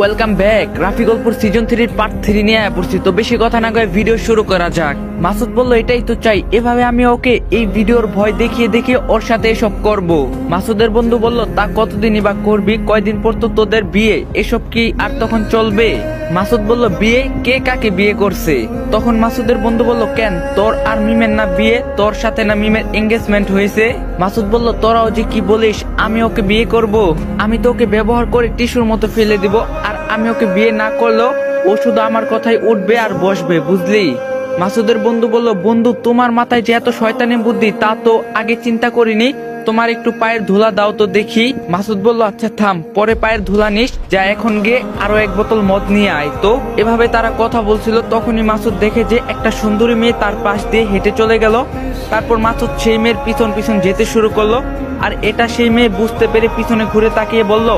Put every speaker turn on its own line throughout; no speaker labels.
Welcome back. Rafi গল্পর season 3 part 3 নিয়ে পড়ছি। তো বেশি কথা না কয়ে ভিডিও শুরু করা যাক। মাসুদ বলল এটাই তো চাই, এভাবে আমি ওকে এই ভিডিওর ভয় দেখিয়ে দেখিয়ে ওর সাথে এসব করব। মাসুদের বন্ধু বলল তা কতদিনই বা করবি, কয়দিন পর তো তোদের বিয়ে, এসব কি আর তখন চলবে? মাসুদ বলল বিয়ে? কে কাকে বিয়ে করছে? তখন মাসুদের বন্ধু বলল কেন, তোর আর মিমের না বিয়ে, তোর সাথে না মিমের এঙ্গেজমেন্ট হয়েছে? মাসুদ বলল তোরাও যে কি বলিস, আমি ওকে বিয়ে করব? আমি তো ওকে ব্যবহার করে টিস্যুর মতো ফেলে দিব, আর আমি ওকে বিয়ে না করলেও ও শুধু আমার কথাই উঠবে আর বসবে, বুঝলি? মাসুদের বন্ধু বলল বন্ধু, তোমার মাথায় যে এত শয়তানি বুদ্ধি তা তো আগে চিন্তা করিনি, তোমার একটু পায়ের ধুলা দাও তো দেখি। মাসুদ বলল আচ্ছা থাম, পরে পায়ের ধুলা নিস, যা এখন গিয়ে আরো এক বোতল মদ নিয়ে আয় তো। এভাবে তারা কথা বলছিল, তখনই মাসুদ দেখে যে একটা সুন্দরী মেয়ে তার পাশ দিয়ে হেঁটে চলে গেল। তারপর মাসুদ সেই মেয়ের পিছন পিছন যেতে শুরু করলো, আর এটা সেই মেয়ে বুঝতে পেরে পিছনে ঘুরে তাকিয়ে বলল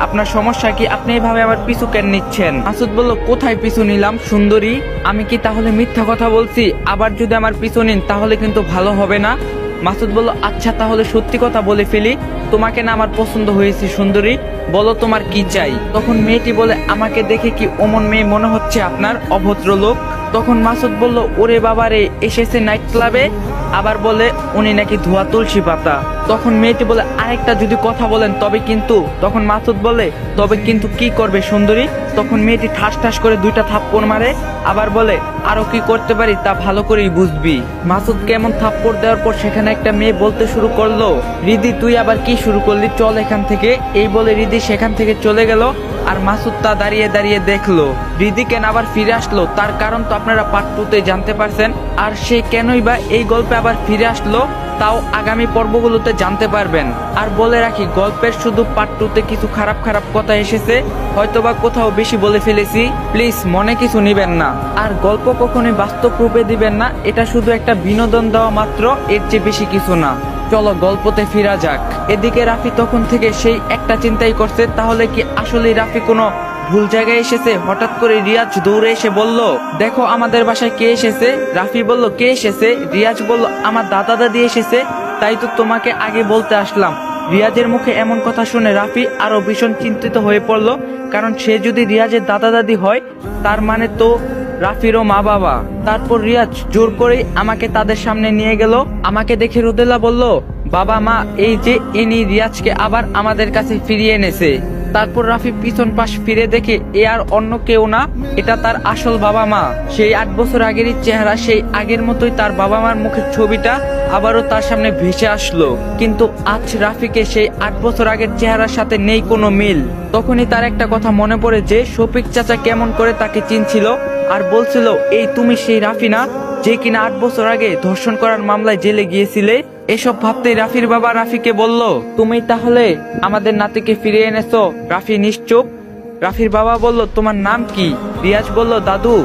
আপনার সমস্যা কি, আপনি এইভাবে আমার পিছু কেন নিচ্ছেন? মাসুদ বলল কোথায় পিছু নিলাম সুন্দরী, আমি কি তাহলে মিথ্যা কথা বলছি? আবার যদি আমার পিছু নিন তাহলে কিন্তু ভালো হবে না। মাসুদ বলল আচ্ছা তাহলে সত্যি কথা বলে ফেলি, তোমাকে না আমার পছন্দ হয়েছে সুন্দরী, বলো তোমার কি চাই? তখন মেয়েটি বলে আমাকে দেখে কি অমন মেয়ে মনে হচ্ছে আপনার, অভদ্র লোক? তখন মাসুদ বলল ওরে বাবারে, এসেছে নাইট ক্লাবে, আবার বলে উনি নাকি ধোয়া তুলসী পাতা। তখন মেয়েটি বলে আরেকটা যদি কথা বলেন তবে কিন্তু। তখন মাসুদ বলে তবে কিন্তু কি করবে সুন্দরী? তখন মেয়েটি ঠাস ঠাস করে দুইটা থাপ্পড় মারে, আবার বলে আরো কি করতে পারি তা ভালো করেই বুঝবি। মাসুদ কেমন থাপ্পড় দেওয়ার পর সেখানে একটা মেয়ে বলতে শুরু করলো রিদি তুই আবার কি শুরু করলি, চল এখান থেকে। এই বলে রিদি সেখান থেকে চলে গেল, আর মাসুদ তা দাঁড়িয়ে দাঁড়িয়ে দেখলো রিদি কেন আবার ফিরে আসলো। তার কারণ তো আপনারা পার্ট 2-তে জানতে পারছেন, আর সে কেনই বা এই গল্পে আবার ফিরে আসলো তাও আগামী পর্বগুলোতে জানতে পারবেন। আর বলে রাখি গল্পের শুধু পার্ট 2-তে কিছু খারাপ খারাপ কথা এসেছে, হয়তোবা কোথাও বেশি বলে ফেলেছি, প্লিজ মনে কিছু নিবেন না। আর গল্প কখনোই বাস্তব রূপে দিবেন না, এটা শুধু একটা বিনোদন দেওয়া মাত্র, এর চেয়ে বেশি কিছু না। চলো গল্পতে ফিরা যাক। এদিকে রাফি তখন থেকে সেই একটা চিন্তাই করছে, তাহলে কি আসলে রাফি কোনো ভুল জায়গায় এসেছে? হঠাৎ করে রিয়াজ দৌড়ে এসে বলল দেখো আমাদের বাসায় কে এসেছে। রাফি বলল কে এসেছে? রিয়াজ বলল আমার দাদা দাদি এসেছে, তাই তো তোমাকে আগে বলতে আসলাম। রিয়াজের মুখে এমন কথা শুনে রাফি আরো ভীষণ চিন্তিত হয়ে পড়ল, কারণ সে যদি রিয়াজের দাদা দাদি হয় তার মানে তো রাফিরও মা বাবা। তারপর রিয়াজ জোর করে আমাকে তাদের সামনে নিয়ে গেল। আমাকে দেখে রোদেলা বলল বাবা মা এই যে ইনি রিয়াজকে আবার আমাদের কাছে ফিরিয়ে এনেছে। তারপর রাফি পিছন পাশ ফিরে দেখে এ আর অন্য কেউ না, এটা তার আসল বাবা মা। সেই 8 বছর আগেরই চেহারা, সেই আগের মতোই তার বাবা মার মুখের ছবিটা আবারও তার সামনে ভেসে আসলো। কিন্তু আজ রাফিকে সেই 8 বছর আগের চেহারার সাথে নেই কোনো মিল। তখনই তার একটা কথা মনে পড়ে যে শফিক চাচা কেমন করে তাকে চিনছিল, আর বলছিল এই তুমি সেই রাফি না যে কিনা 8 বছর আগে ধর্ষণ করার মামলায় জেলে গিয়েছিলে। এসব ভাবতেই রাফির বাবা রাফিকে বলল তুমি তাহলে আমাদের নাতিকে ফিরিয়ে এনেছো। রাফি নিশ্চুপ। রাফির বাবা বলল তোমার নাম কি? রিয়াজ বলল দাদু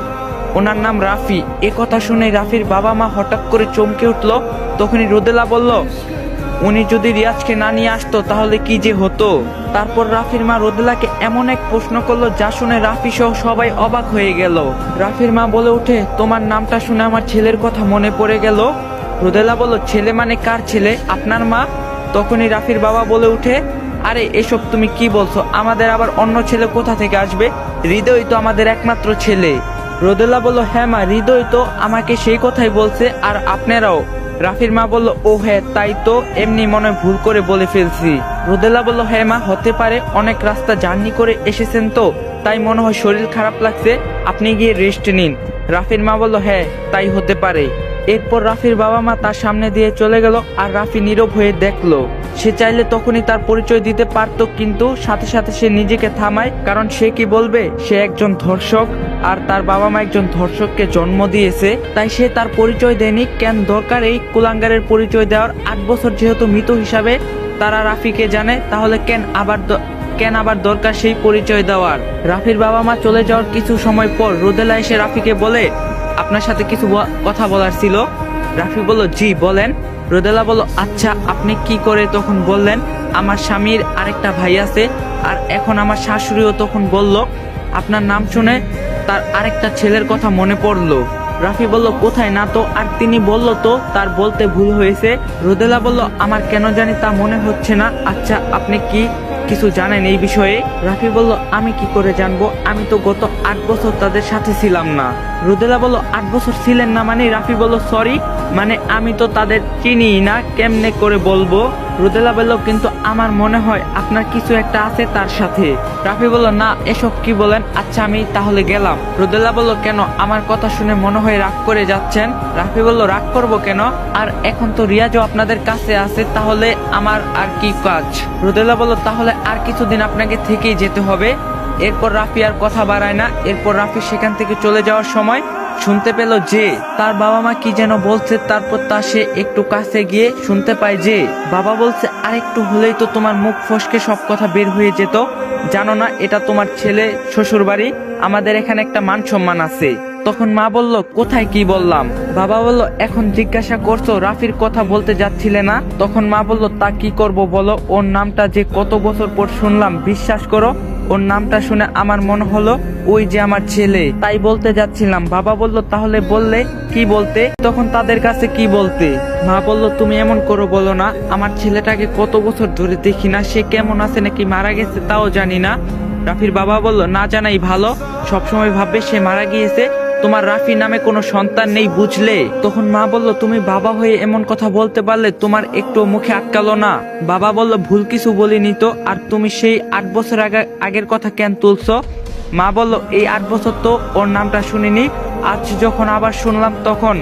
ওনার নাম রাফি। এ কথা শুনে রাফির বাবা মা হঠাৎ করে চমকে উঠল। তখনই রোদেলা বলল উনি যদি রিয়াজকে না নিয়ে আসতো তাহলে কি যে হতো। তারপর রাফির মা রোদেলাকে এমন এক প্রশ্ন করলো যা শুনে রাফি সহ সবাই অবাক হয়ে গেল। রাফির মা বলে উঠে তোমার নামটা শুনে আমার ছেলের কথা মনে পড়ে গেল। রোদেলা বলল ছেলে মানে কার ছেলে? আপনার মা? তখনই রাফির বাবা বলে উঠে আরে এসব তুমি কি বলছো, আমাদের আবার অন্য ছেলে কোথা থেকে আসবে? হৃদয় তো আমাদের একমাত্র ছেলে। রোদেলা বলল হ্যাঁ মা, হৃদয় তো আমাকে সেই কথাই বলছে, আর আপনারাও। রাফির মা বলল ও হ্যাঁ তাই তো, এমনি মনে ভুল করে বলে ফেলছি। রোদেলা বলল হ্যাঁ মা হতে পারে, অনেক রাস্তা জার্নি করে এসেছেন তো তাই মনে হয় শরীর খারাপ লাগছে, আপনি গিয়ে রেস্ট নিন। রাফির মা বলল হ্যাঁ তাই হতে পারে। এরপর রাফির বাবা মা তার সামনে দিয়ে চলে গেল, আর রাফি নীরব হয়ে দেখলো। সে চাইলে তখনই তার পরিচয় দিতে পারতো, কিন্তু সাথে সাথে সে নিজেকে থামায়, কারণ সে কি বলবে সে একজন ধর্ষক, আর তার বাবা মা একজন ধর্ষককে জন্ম দিয়েছে, তাই সে তার পরিচয় দেয়নি। কেন দরকার এই কুলাঙ্গারের পরিচয় দেওয়ার? 8 বছর যেহেতু মৃত হিসাবে তারা রাফিকে জানে, তাহলে কেন আবার দরকার সেই পরিচয় দেওয়ার? রাফির বাবা মা চলে যাওয়ার কিছু সময় পর রোদেলা এসে রাফিকে বলে আপনার সাথে কিছু কথা বলার ছিল। রাফি বলল জি বলেন। রোদেলা বলল আচ্ছা আপনি কি করে তখন বললেন আমার স্বামীর আরেকটা ভাই আছে, আর এখন আমার শাশুড়িও তখন বলল আপনার নাম শুনে তার আরেকটা ছেলের কথা মনে পড়লো। রাফি বলল কোথায় না তো, আর তিনি বলল তো তার বলতে ভুল হয়েছে। রোদেলা বলল আমার কেন জানি তা মনে হচ্ছে না। আচ্ছা আপনি কি কিছু জানেন এই বিষয়ে? রাফি বলল, আমি কি করে জানবো, আমি তো গত 8 বছর তাদের সাথে ছিলাম না। রোদেলা বলল, 8 বছর ছিলেন না মানে? রাফি বলল, সরি, মানে আমি তো তাদের চিনি না, কেমনে করে বলবো। রোদেলা বলল, কিন্তু আমার মনে হয় আপনার কিছু একটা আছে তার সাথে। রাফি বলল, না, এসব কি বলেন, আচ্ছা আমি তাহলে গেলাম। রোদেলা বলল, কেন, আমার কথা শুনে মনে হয় রাগ করে যাচ্ছেন। রাফি বলল, রাগ করবো কেন, আর এখন তো রিয়াজও আপনাদের কাছে আছে, তাহলে আমার আর কি কাজ। রোদেলা বলল, তাহলে আর কিছুদিন আপনাকে থেকেই যেতে হবে। এরপর রাফি আর কথা বাড়ায় না। এরপর রাফি সেখান থেকে চলে যাওয়ার সময় শুনতে পেল যে তার বাবা মা কি যেন বলছে। তারপর তা সে একটু কাছে গিয়ে শুনতে পায় যে বাবা বলছে, আর একটু হলেই তো তোমার মুখ ফসকে সব কথা বের হয়ে যেত, জানো না এটা তোমার ছেলে শ্বশুর বাড়ি, আমাদের এখানে একটা মান সম্মান আছে। তখন মা বলল, কোথায় কি বললাম? বাবা বলল, এখন জিজ্ঞাসা করছো, রাফির কথা বলতে যাচ্ছিলে না? তখন মা বলল, তা কি করব বলো, ওর নামটা যে কত বছর পর শুনলাম, বিশ্বাস করো ওর নামটা শুনে আমার মনে হলো ওই যে আমার ছেলে, তাই বলতে যাচ্ছিলাম। বাবা বলল, তাহলে বললে কি বলতে? তখন তাদের কাছে কি বলতে? মা বলল, তুমি এমন করো বলো না, আমার ছেলেটাকে কত বছর ধরে দেখি না, সে কেমন আছে নাকি মারা গেছে তাও জানি না। রাফির বাবা বলল, না জানাই ভালো, সবসময় ভাববে সে মারা গিয়েছে, তোমার রাফি নামে কোনো সন্তান নেই, বুঝলে? তখন মা বলল, তুমি বাবা হয়ে এমন কথা বলতে পারলে, তোমার একটু মুখে আটকালো না? বাবা বলল, ভুল কিছু বলিনি তো, আর তুমি সেই 8 বছর আগের কথা কেন তুলছো? মা বলল, এই 8 বছর তো ওর নামটা শুনিনি, আজ যখন আবার শুনলাম তখন।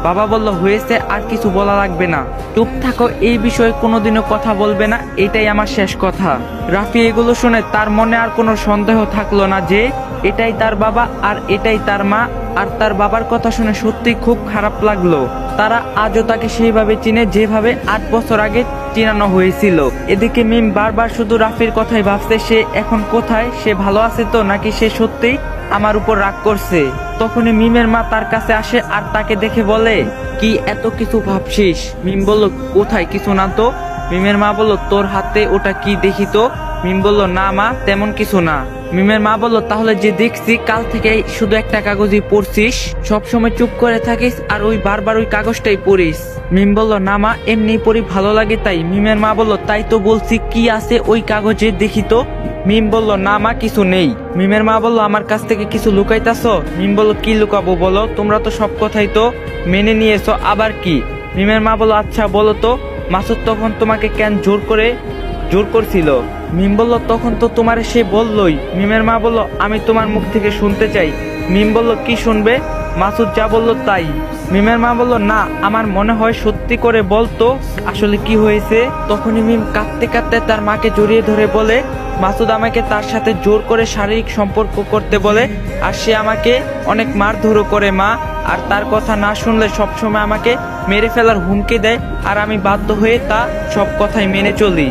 বাবা বলল, হয়েছে, আর কিছু বলা লাগবে না, চুপ থাকো, এই বিষয়ে কোনোদিনও কথা বলবে না, এটাই আমার শেষ কথা। রাফি এগুলো শুনে তার মনে আর কোনো সন্দেহ থাকলো না যে এটাই তার বাবা আর এটাই তার মা। আর তার বাবার কথা শুনে সত্যি খুব খারাপ লাগলো। তারা আজও তাকে সেইভাবে চিনে যেভাবে 8 বছর আগে চিনানো হয়েছিল। এদিকে মিম বারবার শুধু রাফির কথাই ভাবছে, সে এখন কোথায়, সে ভালো আছে তো, নাকি সে সত্যি আমার উপর রাগ করছে। তখনই মিমের মা তার কাছে আসে আর তাকে দেখে বলে, কি এত কিছু ভাবছিস? মিম বলল, কোথায় কিছু না তো। মিমের মা বলল, তোর হাতে ওটা কি দেখি তো। মিম বলল, না মা, তেমন কিছু না। মিমের মা বলল, তাহলে যে দেখছি কাল থেকে শুধু একটা কাগজই পড়ছিস, সবসময় চুপ করে থাকিস আর ওই বারবার ওই কাগজটাই পড়িস। মিম বলল, না মা, এমনি পড়ি, ভালো লাগে তাই। মিমের মা বলল, তাই তো বলছি, কি আছে ওই কাগজে দেখি তো। মিম বলল, না মা, কিছু নেই। মিমের মা বলল, আমার কাছ থেকে কিছু লুকাইতাছো? মিম বলল, কি লুকাবো বলো, তোমরা তো সব কথাই তো মেনে নিয়েছো, আবার কি? মিমের মা বলল, আচ্ছা বলো তো, মাসুদ তখন তোমাকে কেন জোর করছিল? মিম বলল, তখন তো তোমার সে বললই। মিমের মা বলল, আমি তোমার মুখ থেকে শুনতে চাই। মিম বলল, কি শুনবে? মাসুদ যা বলল তাই। মিমের মা বলল, না, আমার মনে হয় সত্যি করে বলতো আসলে কি হয়েছে। তখনই মিম কাঁদতে কাঁদতে তার মাকে জড়িয়ে ধরে বলে, মাসুদ আমাকে তার সাথে জোর করে শারীরিক সম্পর্ক করতে বলে, আর সে আমাকে অনেক মারধরও করে মা, আর তার কথা না শুনলে সবসময় আমাকে মেরে ফেলার হুমকি দেয়, আর আমি বাধ্য হয়ে তা সব কথাই মেনে চলি।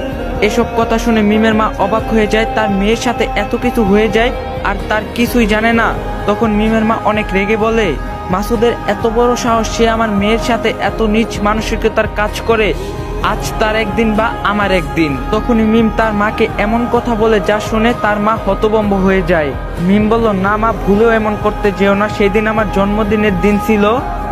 এসব কথা শুনে মিমের মা অবাক হয়ে যায়, তার মেয়ের সাথে এত কিছু হয়ে যায় আর তার কিছুই জানে না। তখন মিমের মা অনেক রেগে বলে, মাসুদের এত বড় সাহস, সে আমার মেয়ের সাথে এত নীচ মানসিকতার কাজ করে, আজ তার একদিন বা আমার একদিন। তখনই মিম তার মাকে এমন কথা বলে যা শুনে তার মা হতভম্ব হয়ে যায়। মিম বলল, না মা, ভুলেও এমন করতে যেও না, সেদিন আমার জন্মদিনের দিন ছিল,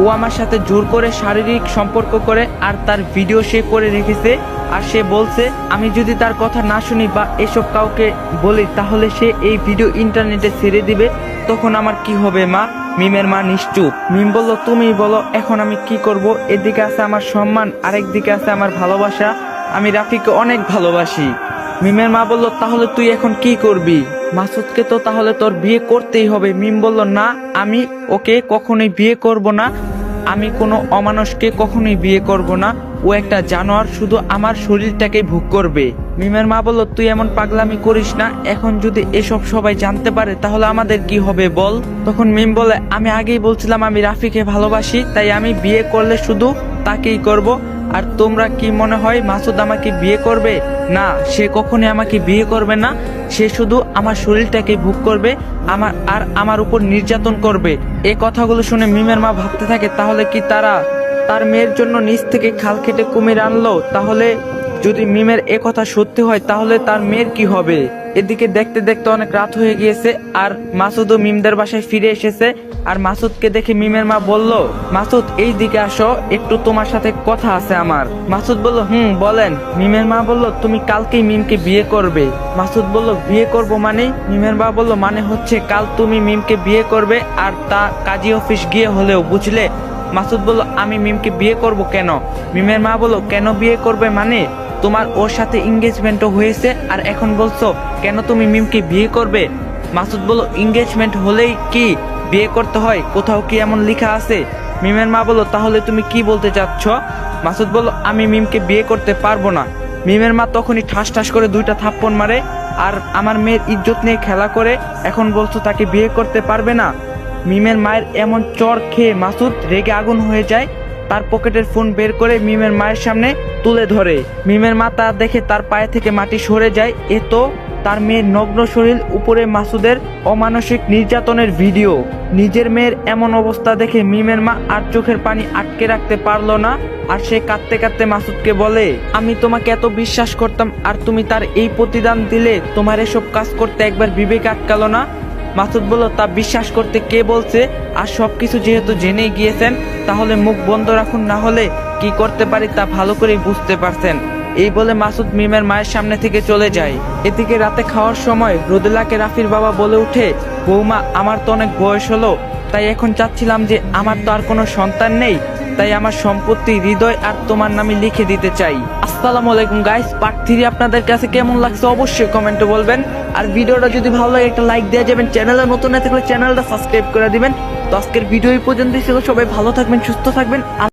ও আমার সাথে জোর করে শারীরিক সম্পর্ক করে, আর তার ভিডিও সে করে রেখেছে, আর সে বলছে আমি যদি তার কথা না শুনি বা এসব কাউকে বলি তাহলে সে এই ভিডিও ইন্টারনেটে ছেড়ে দিবে, তখন আমার কি হবে মা? মিমের মা নিশ্চুপ। মিম বলল, তুমি বলো এখন আমি কি করব? এদিকে আছে আমার সম্মান, আরেক দিকে আছে আমার ভালোবাসা, আমি রাফিকে অনেক ভালোবাসি। মিমের মা বলল, তাহলে তুই এখন কি করবি? মাসুদকে তো তাহলে তোর বিয়ে করতেই হবে। মিম বলল, না, আমি ওকে কখনোই বিয়ে করব না, আমি কোনো অমানুষকে কখনোই বিয়ে করব না, ও একটা জানোয়ার, শুধু আমার শরীরটাকে ভোগ করবে। মিমের মা বলল, তুই এমন পাগলামি করিস না, এখন যদি এসব সবাই জানতে পারে তাহলে আমাদের কি হবে বল? তখন মিম বলে, আমি আগেই বলছিলাম আমি রাফিকে ভালোবাসি, তাই আমি বিয়ে করলে শুধু তাকেই করব। আর তোমরা কি মনে হয় মাসুদ আমাকে বিয়ে করবে? না, সে কখনোই আমাকে বিয়ে করবে না, সে শুধু আমার শরীরটাকে ভোগ করবে, আমার উপর নির্যাতন করবে। এই কথাগুলো শুনে মিমের মা ভাবতে থাকে, তাহলে কি তার মেয়ের জন্য নিজ থেকে খাল কেটে কুমির আনলো? তাহলে যদি মিমের এ কথা সত্যি হয় তাহলে তার মেয়ের কি হবে। এদিকে দেখতে দেখতে অনেক রাত হয়ে গিয়েছে আর মাসুদও মিমদের বাসায় ফিরে এসেছে। আর মাসুদকে দেখে মিমের মা বলল, মাসুদ এই দিকে আসো, একটু তোমার সাথে কথা আছে আমার। মাসুদ বলল, বলেন। মিমের মা বলল, তুমি কালকেই মিমকে বিয়ে করবে। মাসুদ বলল, বিয়ে করব মানে? মিমের মা বলল, মানে হচ্ছে কাল তুমি মিমকে বিয়ে করবে, আর তা কাজী অফিস গিয়ে হলেও, বুঝলে? মাসুদ বলল, আমি মিমকে বিয়ে করব কেন? মিমের মা বলল, কেন বিয়ে করবে মানে? তোমার ওর সাথে এঙ্গেজমেন্টও হয়েছে আর এখন বলছো কেন তুমি মিমকে বিয়ে করবে? মাসুদ বলল, এঙ্গেজমেন্ট হলেই কি বিয়ে করতে হয়? কোথাও কি এমন লেখা আছে? মিমের মা বলল, তাহলে তুমি কি বলতে চাচ্ছ? মাসুদ বলল, আমি মিমকে বিয়ে করতে পারবো না। মিমের মা তখনই ঠাস ঠাস করে 2টা থাপ্পড় মারে আর আমার মেয়ের ইজ্জত নিয়ে খেলা করে এখন বলছো তাকে বিয়ে করতে পারবে না। মিমের মায়ের এমন চর খেয়ে মাসুদ রেগে আগুন হয়ে যায়। তার পকেটের ফোন বের করে মিমের মায়ের সামনে তুলে ধরে। মিমের মা তা দেখে তার পায়ে থেকে মাটি সরে যায়। এ তো তার মেয়ের নগ্ন শরীর, উপরে মাসুদের অমানসিক নির্যাতনের ভিডিও। নিজের মেয়ের এমন অবস্থা দেখে মিমের মা আর চোখের পানি আটকে রাখতে পারলো না। আর সে কাঁদতে কাঁদতে মাসুদকে বলে, আমি তোমাকে এত বিশ্বাস করতাম আর তুমি তার এই প্রতিদান দিলে। তোমার এসব কাজ করতে একবার বিবেক আটকালো না? মাসুদ বলল, তা বিশ্বাস করতে কে বলছে? আর সবকিছু যেহেতু জেনেই গিয়েছেন তাহলে মুখ বন্ধ রাখুন, না হলে কি করতে পারি তা ভালো করেই বুঝতে পারছেন। এই বলে মাসুদ মিমের মায়ের সামনে থেকে চলে যায়। এদিকে রাতে খাওয়ার সময় রোদেলাকে রাফির বাবা বলে উঠে, বৌমা, আমার তো অনেক বয়স হলো, তাই এখন চাচ্ছিলাম যে আমার তো আর কোনো সন্তান নেই, তাই আমার সম্পত্তি হৃদয় আর তোমার নামে লিখে দিতে চাই। আসসালামু আলাইকুম গাইস, পার্ট 3 আপনাদের কাছে কেমন লাগছে অবশ্যই কমেন্টে বলবেন। আর ভিডিওটা যদি ভালো লাগে একটা লাইক দিয়ে যাবেন, চ্যানেলে নতুন না থাকলে চ্যানেলটা সাবস্ক্রাইব করে দিবেন। তো আজকের ভিডিও এই পর্যন্তই ছিল। সবাই ভালো থাকবেন, সুস্থ থাকবেন।